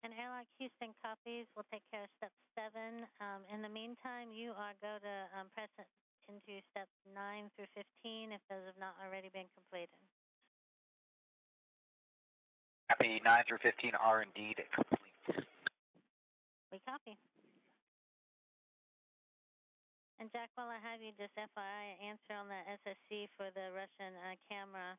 And Airlock Houston copies. We'll take care of step 7. In the meantime, you are go to press it into steps 9 through 15 if those have not already been completed. Copy. 9 through 15 are indeed complete. We copy. And Jack, while I have you, just FYI, answer on the SSC for the Russian camera.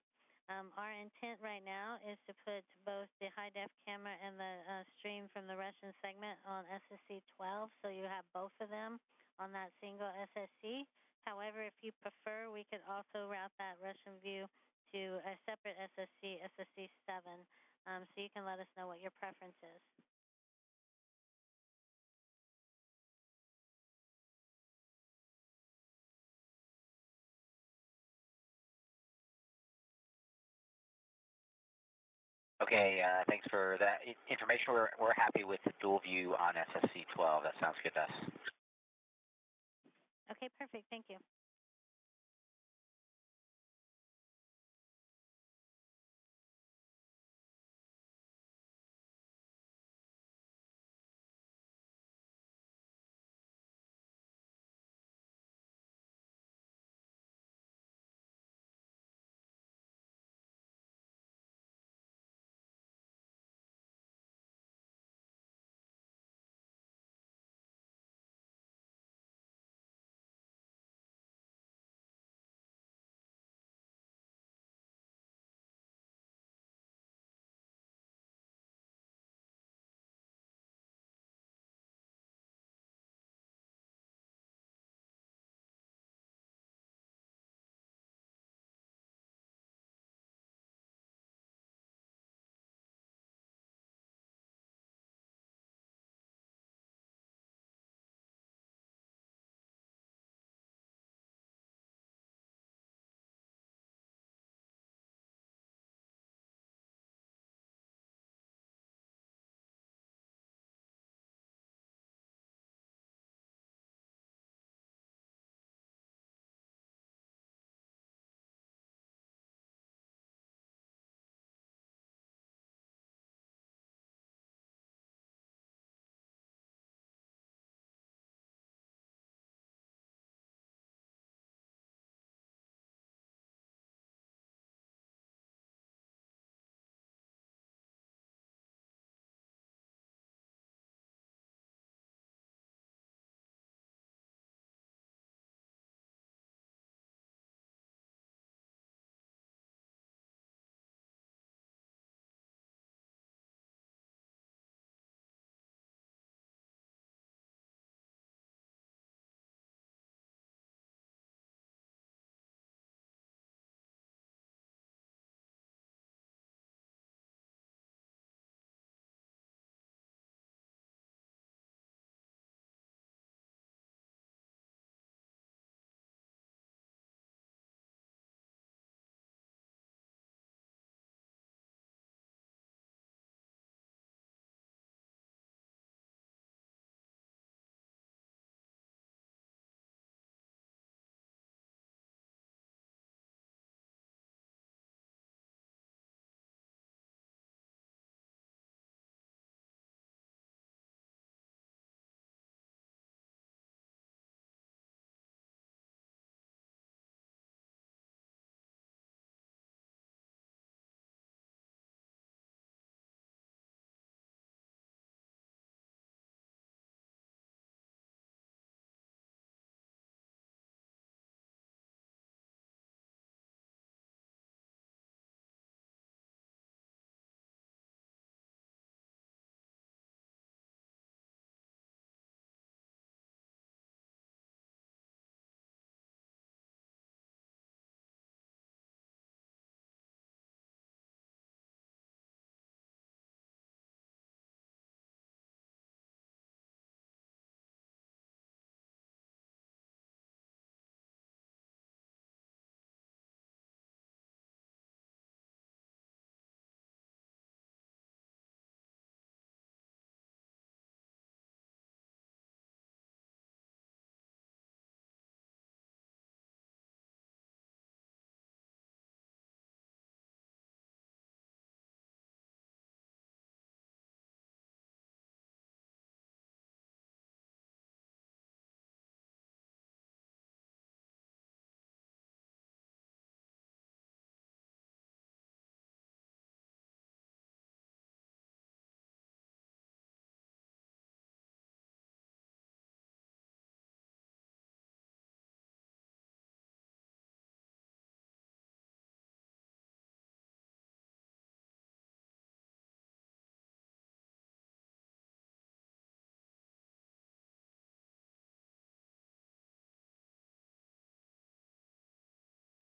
Our intent right now is to put both the high-def camera and the stream from the Russian segment on SSC 12, so you have both of them on that single SSC. However, if you prefer, we could also route that Russian view to a separate SSC, SSC 7, so you can let us know what your preference is. Okay, thanks for that information. We're happy with the dual view on SSC 12. That sounds good to us. Okay, perfect. Thank you.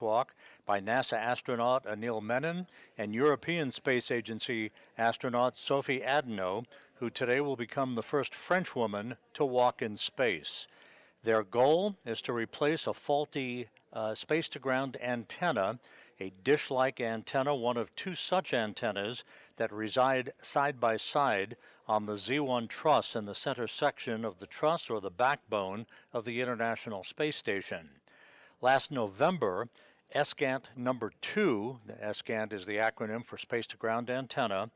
walk by NASA astronaut Neil Menon and European Space Agency astronaut Sophie Adeno, who today will become the first French woman to walk in space. Their goal is to replace a faulty space-to-ground antenna, a dish-like antenna, one of two such antennas that reside side by side on the Z1 truss in the center section of the truss or the backbone of the International Space Station. Last November, SCANT number 2, SCANT is the acronym for Space-to-Ground Antenna,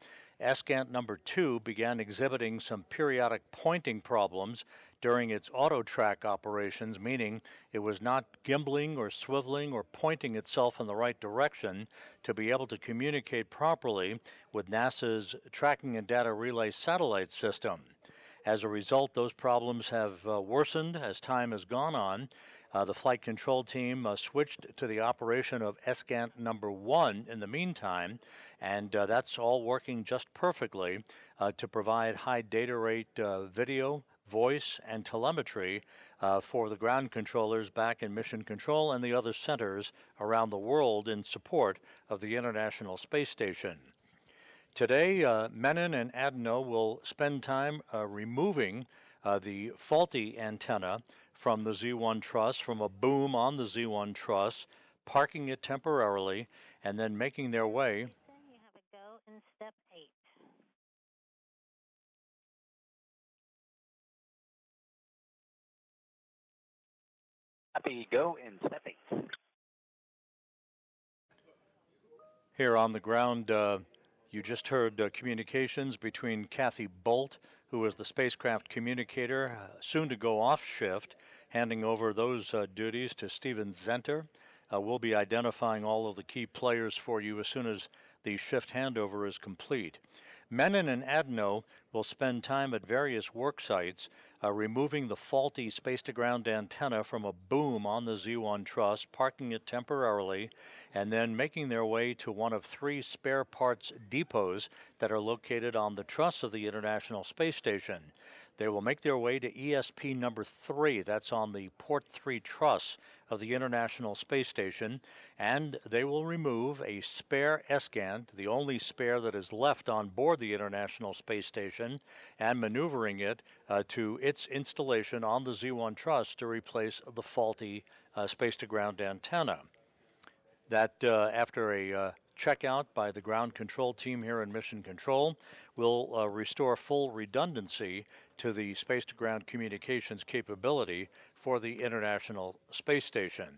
SCANT number 2 began exhibiting some periodic pointing problems during its auto-track operations, meaning it was not gimbaling or swiveling or pointing itself in the right direction to be able to communicate properly with NASA's Tracking and Data Relay satellite system. As a result, those problems have worsened as time has gone on. The flight control team switched to the operation of SCANT number 1 in the meantime, and that's all working just perfectly to provide high data rate video, voice, and telemetry for the ground controllers back in Mission Control and the other centers around the world in support of the International Space Station. Today, Menon and Adeno will spend time removing the faulty antenna from the Z1 truss, from a boom on the Z1 truss, parking it temporarily, and then making their way. You have a go in step 8. Happy go in step 8. Here on the ground, you just heard communications between Kathy Bolt, who is the spacecraft communicator, soon to go off shift, handing over those duties to Steven Zenter. We'll be identifying all of the key players for you as soon as the shift handover is complete. Menon and Adeno will spend time at various work sites removing the faulty space-to-ground antenna from a boom on the Z1 truss, parking it temporarily, and then making their way to one of 3 spare parts depots that are located on the truss of the International Space Station. They will make their way to ESP number 3, that's on the Port 3 truss of the International Space Station, and they will remove a spare SCANT, the only spare that is left on board the International Space Station, and maneuvering it to its installation on the Z1 truss to replace the faulty space-to-ground antenna. That, after a checkout by the ground control team here in Mission Control, will restore full redundancy to the space-to-ground communications capability for the International Space Station.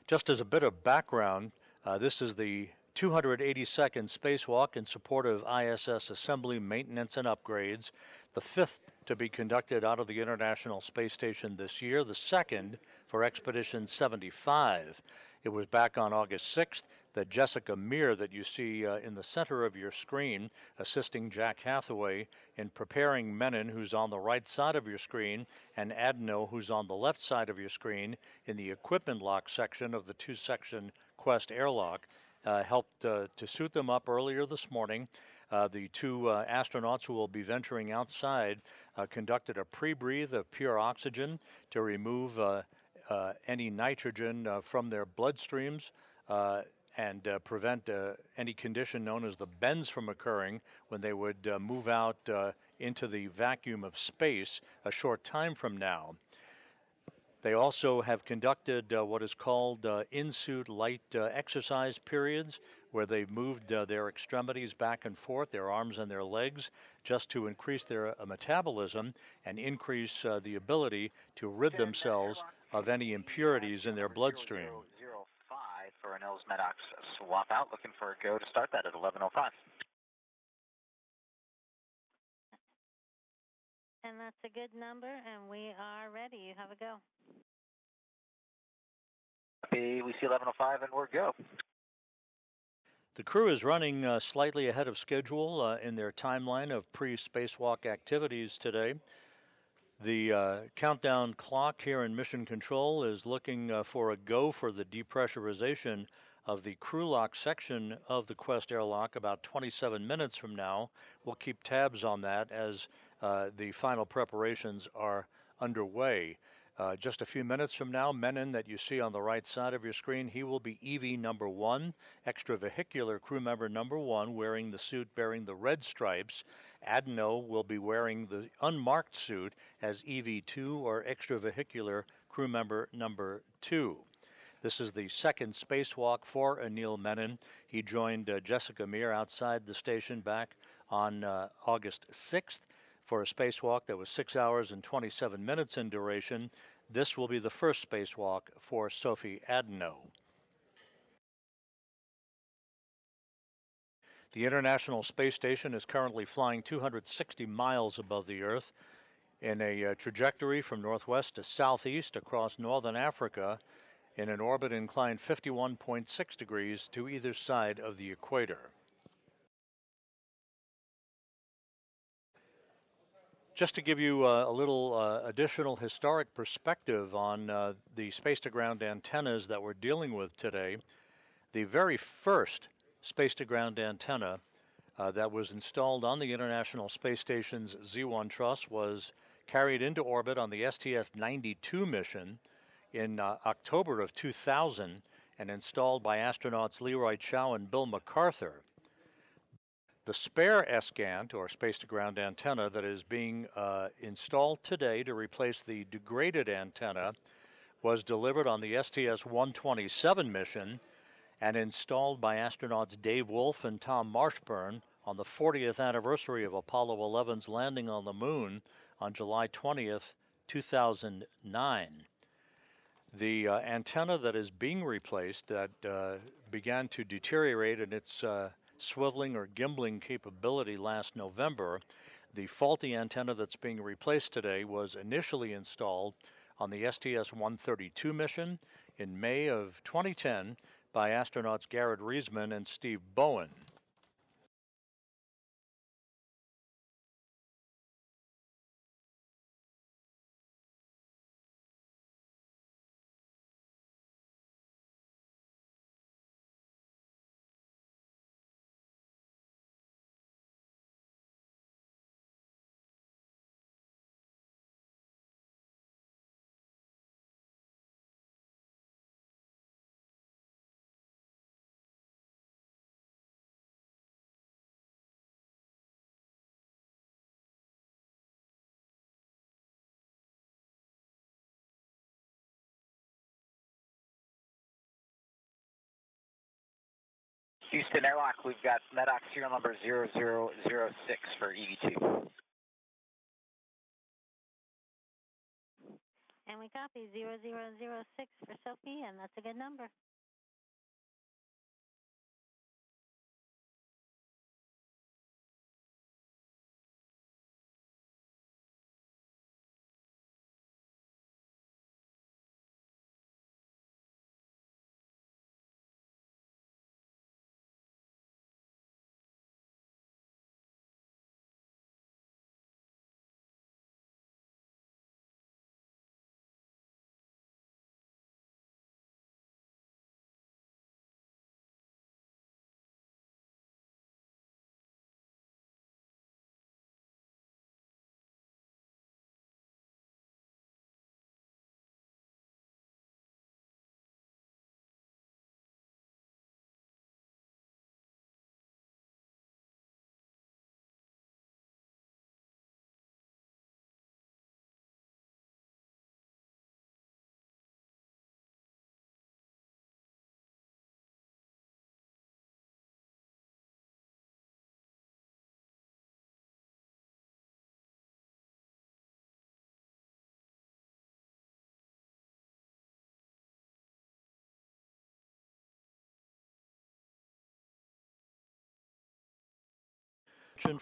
Just as a bit of background, this is the 282nd spacewalk in support of ISS assembly, maintenance, and upgrades, the 5th to be conducted out of the International Space Station this year, the 2nd for Expedition 75. It was back on August 6th that Jessica Meir, that you see in the center of your screen, assisting Jack Hathaway in preparing Menon, who's on the right side of your screen, and Adeno, who's on the left side of your screen, in the equipment lock section of the 2-section Quest airlock, helped to suit them up earlier this morning. The 2 astronauts who will be venturing outside conducted a pre-breathe of pure oxygen to remove any nitrogen from their bloodstreams and prevent any condition known as the bends from occurring when they would move out into the vacuum of space a short time from now. They also have conducted what is called in-suit light exercise periods, where they've moved their extremities back and forth, their arms and their legs, just to increase their metabolism and increase the ability to rid themselves of any impurities in their bloodstream. 05 for an Maddox swap out. Looking for a go to start that at 11:05. And that's a good number, and we are ready. You have a go. We see 11:05 and we're go. The crew is running slightly ahead of schedule in their timeline of pre-spacewalk activities today. The countdown clock here in Mission Control is looking for a go for the depressurization of the crew lock section of the Quest airlock about 27 minutes from now. We'll keep tabs on that as the final preparations are underway. Just a few minutes from now, Menon, that you see on the right side of your screen, he will be EV number 1, extravehicular crew member number 1, wearing the suit bearing the red stripes. Adno will be wearing the unmarked suit as EV2, or extravehicular crew member number 2. This is the second spacewalk for Anil Menon. He joined Jessica Meir outside the station back on August 6th. For a spacewalk that was 6 hours and 27 minutes in duration. This will be the first spacewalk for Sophie Adno. The International Space Station is currently flying 260 miles above the Earth in a trajectory from northwest to southeast across northern Africa in an orbit inclined 51.6 degrees to either side of the equator. Just to give you a little additional historic perspective on the space-to-ground antennas that we're dealing with today, the very first space-to-ground antenna that was installed on the International Space Station's Z1 truss was carried into orbit on the STS-92 mission in October of 2000 and installed by astronauts Leroy Chiao and Bill MacArthur. The spare SGANT, or space-to-ground antenna, that is being installed today to replace the degraded antenna was delivered on the STS-127 mission and installed by astronauts Dave Wolf and Tom Marshburn on the 40th anniversary of Apollo 11's landing on the moon on July 20th, 2009. The antenna that is being replaced, that began to deteriorate in its swiveling or gimbling capability last November, the faulty antenna that's being replaced today was initially installed on the STS-132 mission in May of 2010 by astronauts Garrett Reisman and Steve Bowen. Houston Airlock, we've got MEDOC serial number 0006 for EV2. And we copy 0006 for Sophie, and that's a good number.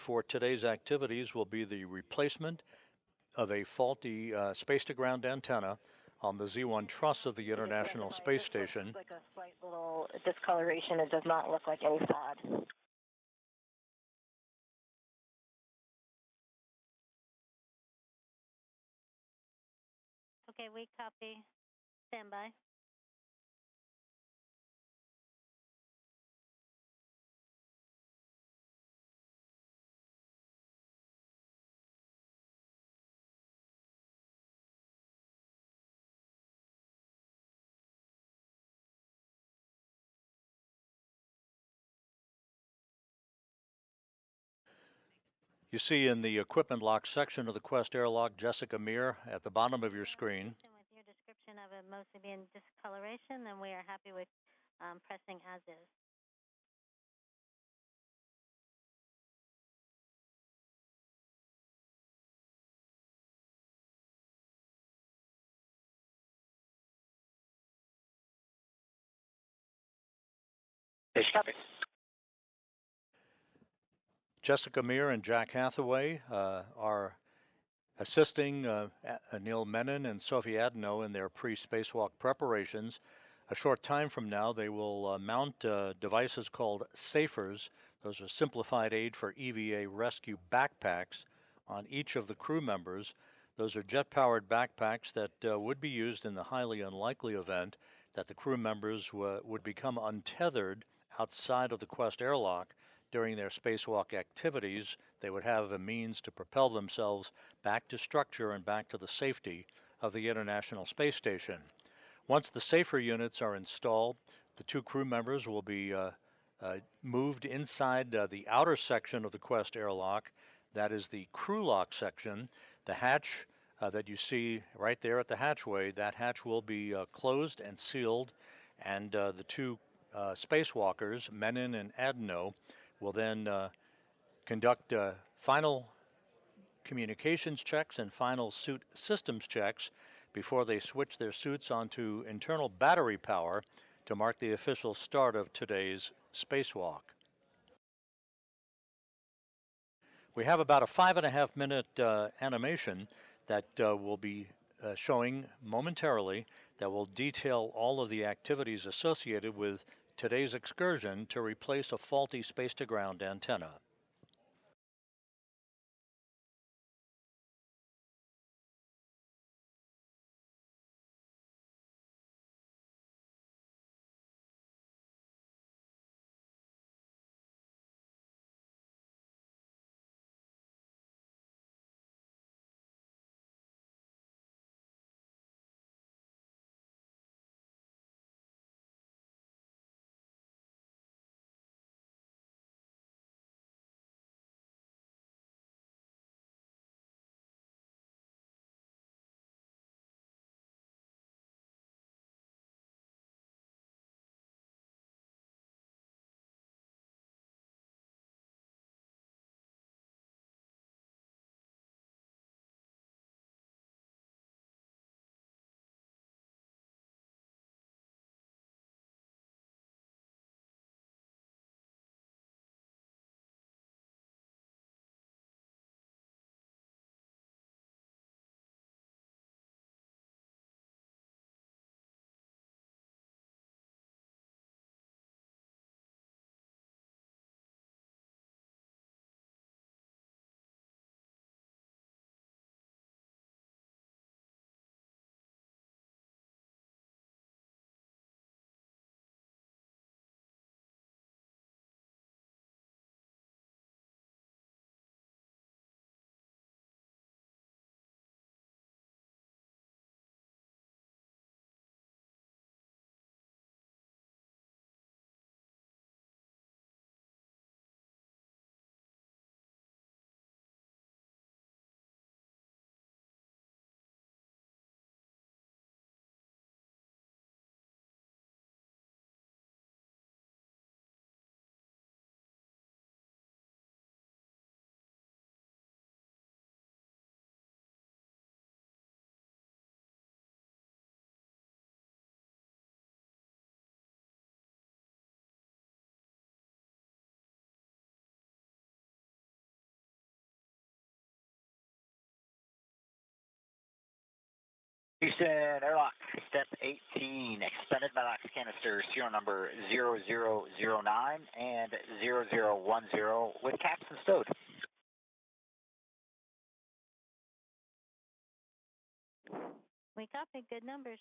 For today's activities will be the replacement of a faulty space-to-ground antenna on the Z1 truss of the International Space Station. It looks like a slight little discoloration. It does not look like any fraud. Okay, we copy. Stand by. You see in the equipment lock section of the Quest airlock, Jessica Meir at the bottom of your screen. With your description of it mostly being discoloration, then we are happy with pressing as is. Copy. Jessica Meir and Jack Hathaway are assisting Neil Menon and Sophie Adno in their pre-spacewalk preparations. A short time from now, they will mount devices called SAFERs. Those are simplified aid for EVA rescue backpacks on each of the crew members. Those are jet-powered backpacks that would be used in the highly unlikely event that the crew members would become untethered outside of the Quest airlock during their spacewalk activities. They would have a means to propel themselves back to structure and back to the safety of the International Space Station. Once the SAFER units are installed, the two crew members will be moved inside the outer section of the Quest airlock. That is the crew lock section. The hatch that you see right there at the hatchway, that hatch will be closed and sealed, and the two spacewalkers, Menon and Adno, will then conduct final communications checks and final suit systems checks before they switch their suits onto internal battery power to mark the official start of today's spacewalk. We have about a 5.5-minute animation that will be showing momentarily that will detail all of the activities associated with today's excursion to replace a faulty space-to-ground antenna. Houston airlock, step 18, expended Madagascar canister, serial number 0009 and 0010 with caps and stowed. We copy. Good numbers.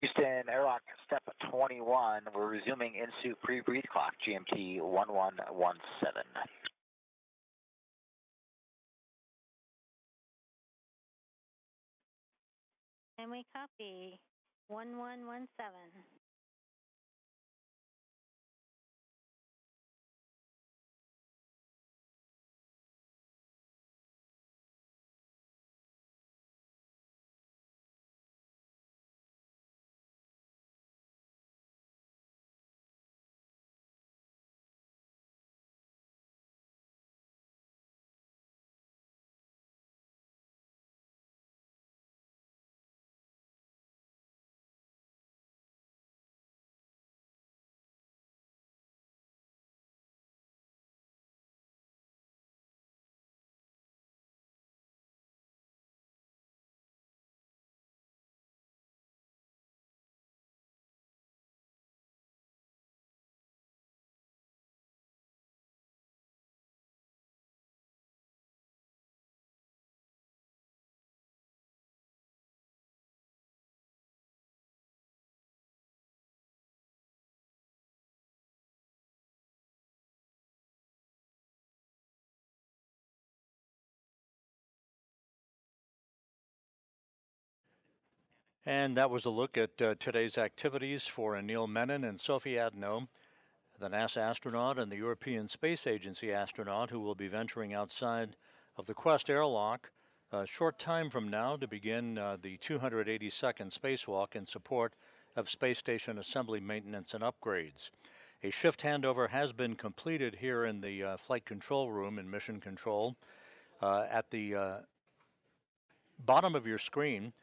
Houston, airlock step 21. We're resuming in-suit pre-breathe clock, GMT 1117. And we copy 1117. And that was a look at today's activities for Neil Menon and Sophie Adno, the NASA astronaut and the European Space Agency astronaut who will be venturing outside of the Quest airlock a short time from now to begin the 282nd spacewalk in support of space station assembly maintenance and upgrades. A shift handover has been completed here in the flight control room in Mission Control. At the bottom of your screen,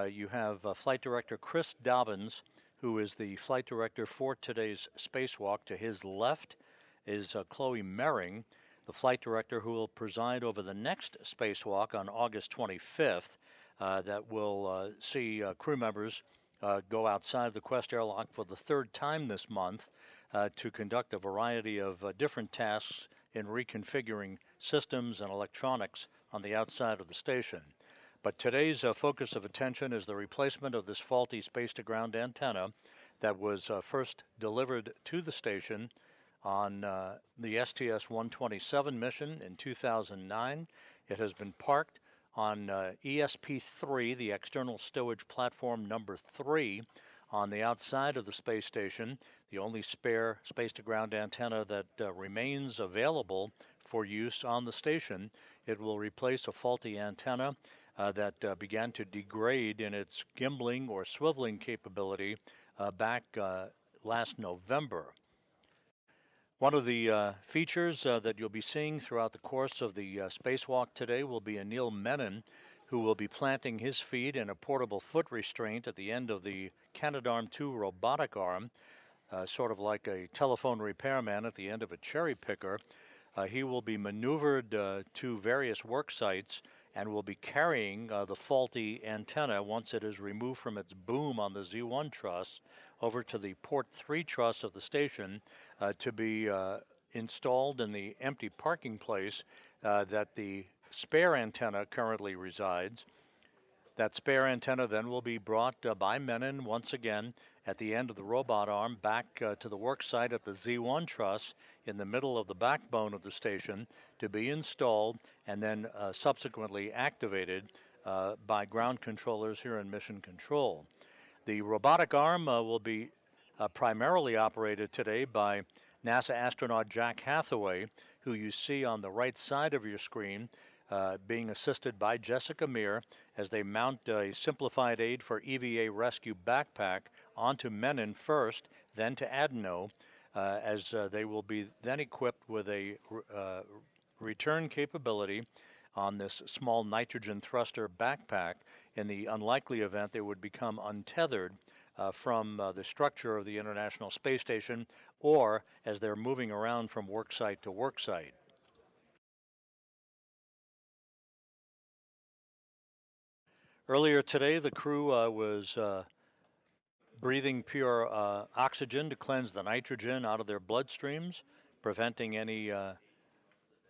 you have Flight Director Chris Dobbins, who is the flight director for today's spacewalk. To his left is Chloe Mering, the flight director who will preside over the next spacewalk on August 25th, that will see crew members go outside the Quest airlock for the third time this month to conduct a variety of different tasks in reconfiguring systems and electronics on the outside of the station. But today's focus of attention is the replacement of this faulty space-to-ground antenna that was first delivered to the station on the STS-127 mission in 2009. It has been parked on ESP-3, the external stowage platform number 3, on the outside of the space station, the only spare space-to-ground antenna that remains available for use on the station. It will replace a faulty antenna that began to degrade in its gimbling or swiveling capability back last November. One of the features that you'll be seeing throughout the course of the spacewalk today will be Neil Menon, who will be planting his feet in a portable foot restraint at the end of the Canadarm2 robotic arm, sort of like a telephone repairman at the end of a cherry picker. He will be maneuvered to various work sites and will be carrying the faulty antenna once it is removed from its boom on the Z1 truss over to the port 3 truss of the station to be installed in the empty parking place that the spare antenna currently resides. That spare antenna then will be brought by Menon once again at the end of the robot arm back to the work site at the Z1 truss in the middle of the backbone of the station to be installed and then subsequently activated by ground controllers here in Mission Control. The robotic arm will be primarily operated today by NASA astronaut Jack Hathaway, who you see on the right side of your screen, being assisted by Jessica Meir as they mount a simplified aid for EVA rescue backpack onto Menon first, then to Adno, as they will be then equipped with a return capability on this small nitrogen thruster backpack in the unlikely event they would become untethered from the structure of the International Space Station or as they're moving around from work site to work site. Earlier today, the crew was breathing pure oxygen to cleanse the nitrogen out of their bloodstreams, preventing any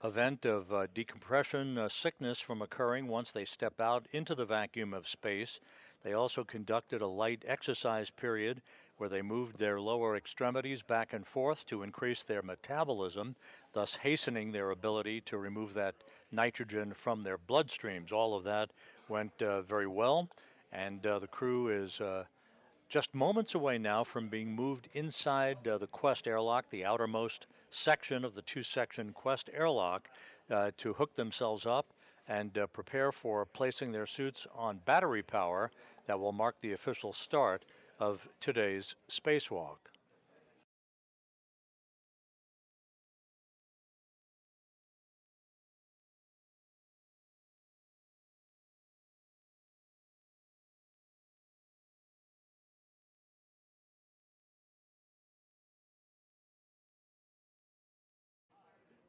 event of decompression sickness from occurring once they step out into the vacuum of space. They also conducted a light exercise period where they moved their lower extremities back and forth to increase their metabolism, thus hastening their ability to remove that nitrogen from their bloodstreams. All of that went very well, and the crew is just moments away now from being moved inside the Quest airlock, the outermost section of the two-section Quest airlock, to hook themselves up and prepare for placing their suits on battery power that will mark the official start of today's spacewalk.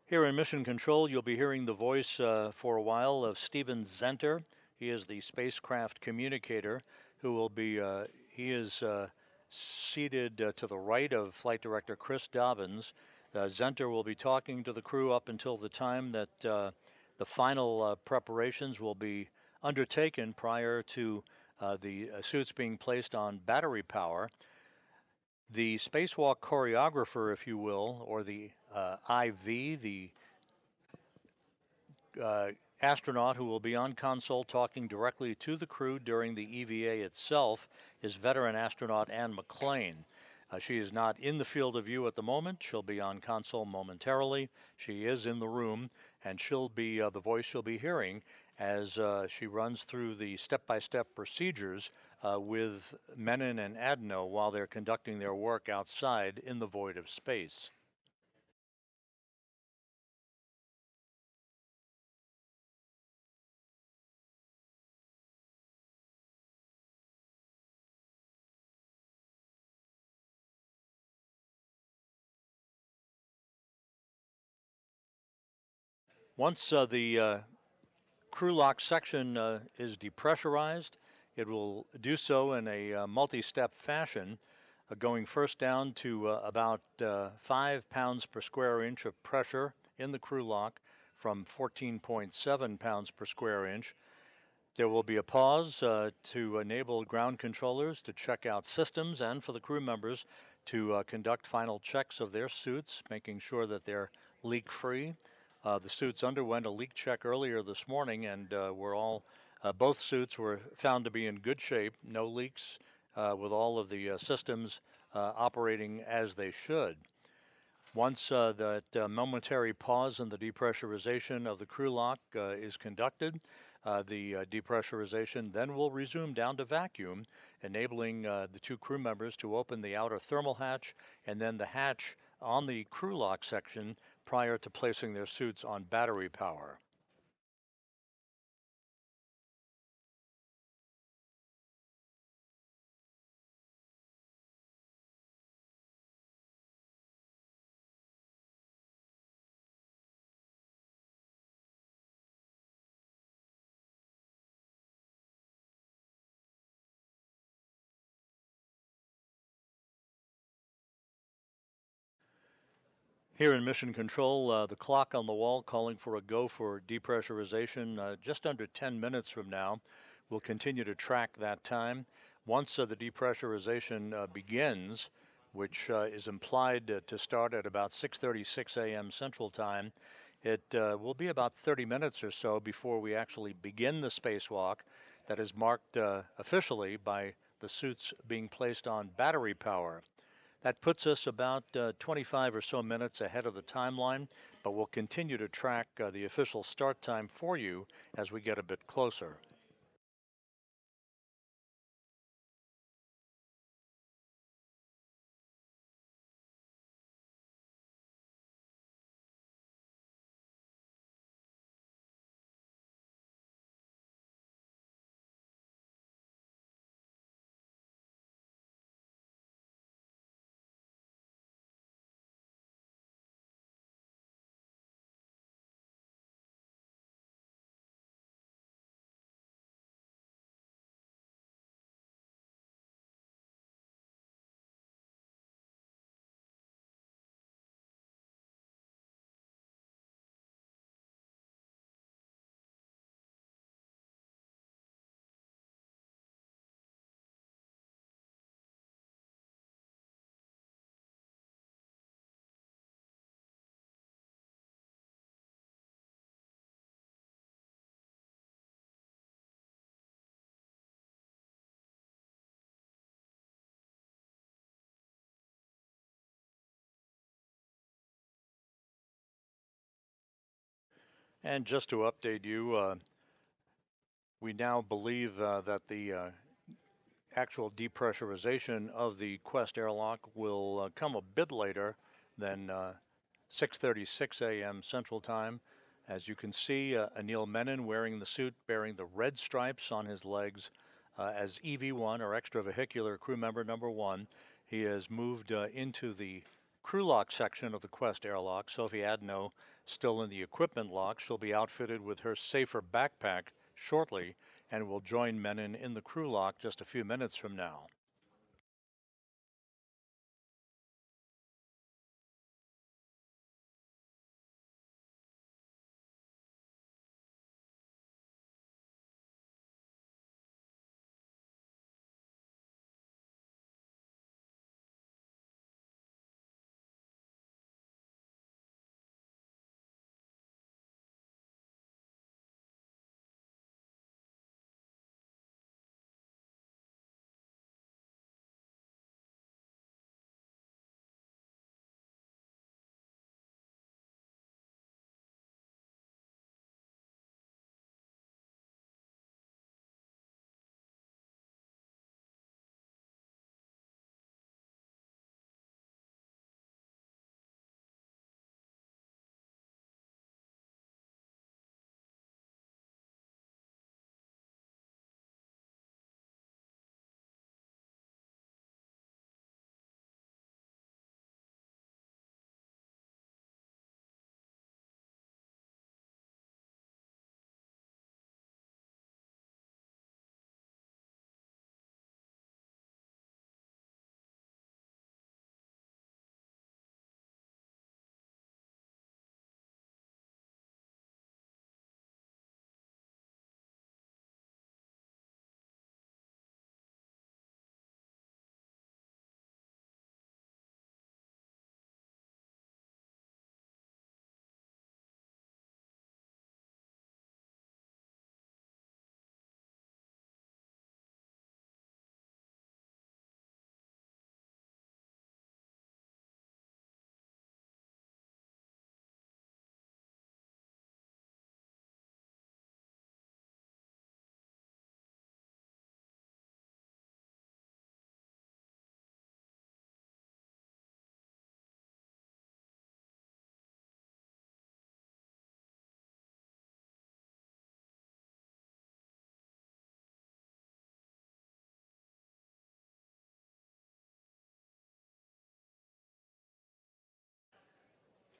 Here in Mission Control, you'll be hearing the voice for a while of Steven Zenter. He is the spacecraft communicator who will be, he is seated to the right of Flight Director Chris Dobbins. Zenter will be talking to the crew up until the time that the final preparations will be undertaken prior to the suits being placed on battery power. The spacewalk choreographer, if you will, or the IV, the astronaut who will be on console talking directly to the crew during the EVA itself, is veteran astronaut Anne McClain. She is not in the field of view at the moment. She'll be on console momentarily. She is in the room, and she'll be the voice you'll be hearing as she runs through the step-by-step procedures with Menon and Adno while they're conducting their work outside in the void of space. Once the crew lock section is depressurized, it will do so in a multi-step fashion, going first down to about 5 pounds per square inch of pressure in the crew lock from 14.7 pounds per square inch. There will be a pause to enable ground controllers to check out systems and for the crew members to conduct final checks of their suits, making sure that they're leak-free. The suits underwent a leak check earlier this morning, and both suits were found to be in good shape, no leaks, with all of the systems operating as they should. Once that momentary pause in the depressurization of the crew lock is conducted, the depressurization then will resume down to vacuum, enabling the two crew members to open the outer thermal hatch and then the hatch on the crew lock section prior to placing their suits on battery power. Here in Mission Control, the clock on the wall calling for a go for depressurization just under 10 minutes from now. We'll continue to track that time. Once the depressurization begins, which is implied to start at about 6:36 a.m. Central Time, it will be about 30 minutes or so before we actually begin the spacewalk that is marked officially by the suits being placed on battery power. That puts us about 25 or so minutes ahead of the timeline, but we'll continue to track the official start time for you as we get a bit closer. And just to update you, we now believe that the actual depressurization of the Quest airlock will come a bit later than 6:36 a.m. Central Time. As you can see, Anil Menon wearing the suit bearing the red stripes on his legs as EV1, or extravehicular crew member number 1. He has moved into the crew lock section of the Quest airlock. Sophie Adno still in the equipment lock. She'll be outfitted with her safer backpack shortly and will join Menon in the crew lock just a few minutes from now.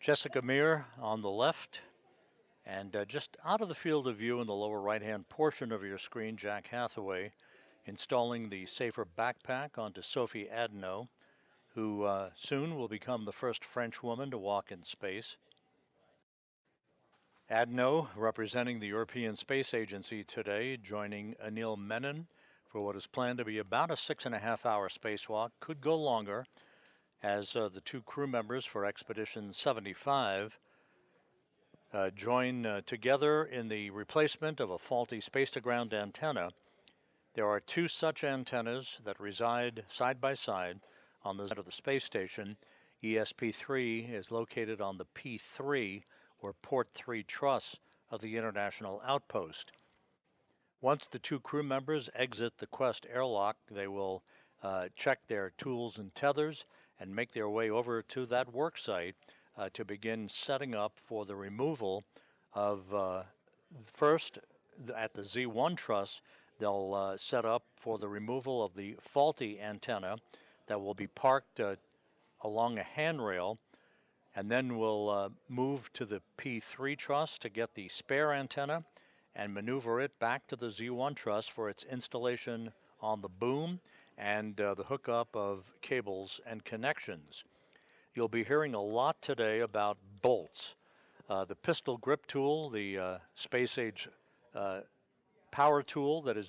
Jessica Meir on the left, and just out of the field of view in the lower right-hand portion of your screen, Jack Hathaway installing the safer backpack onto Sophie Adno, who soon will become the first French woman to walk in space. Adno, representing the European Space Agency today, joining Anil Menon for what is planned to be about a 6.5-hour spacewalk. Could go longer, as the two crew members for Expedition 75 join together in the replacement of a faulty space-to-ground antenna. There are two such antennas that reside side by side on the side of the space station. ESP-3 is located on the P3, or Port 3 truss of the International Outpost. Once the two crew members exit the Quest airlock, they will check their tools and tethers and make their way over to that work site to begin setting up for the removal of, first at the Z1 truss, they'll set up for the removal of the faulty antenna that will be parked along a handrail, and then we'll move to the P3 truss to get the spare antenna and maneuver it back to the Z1 truss for its installation on the boom and the hookup of cables and connections. You'll be hearing a lot today about bolts. The pistol grip tool, the space age power tool that is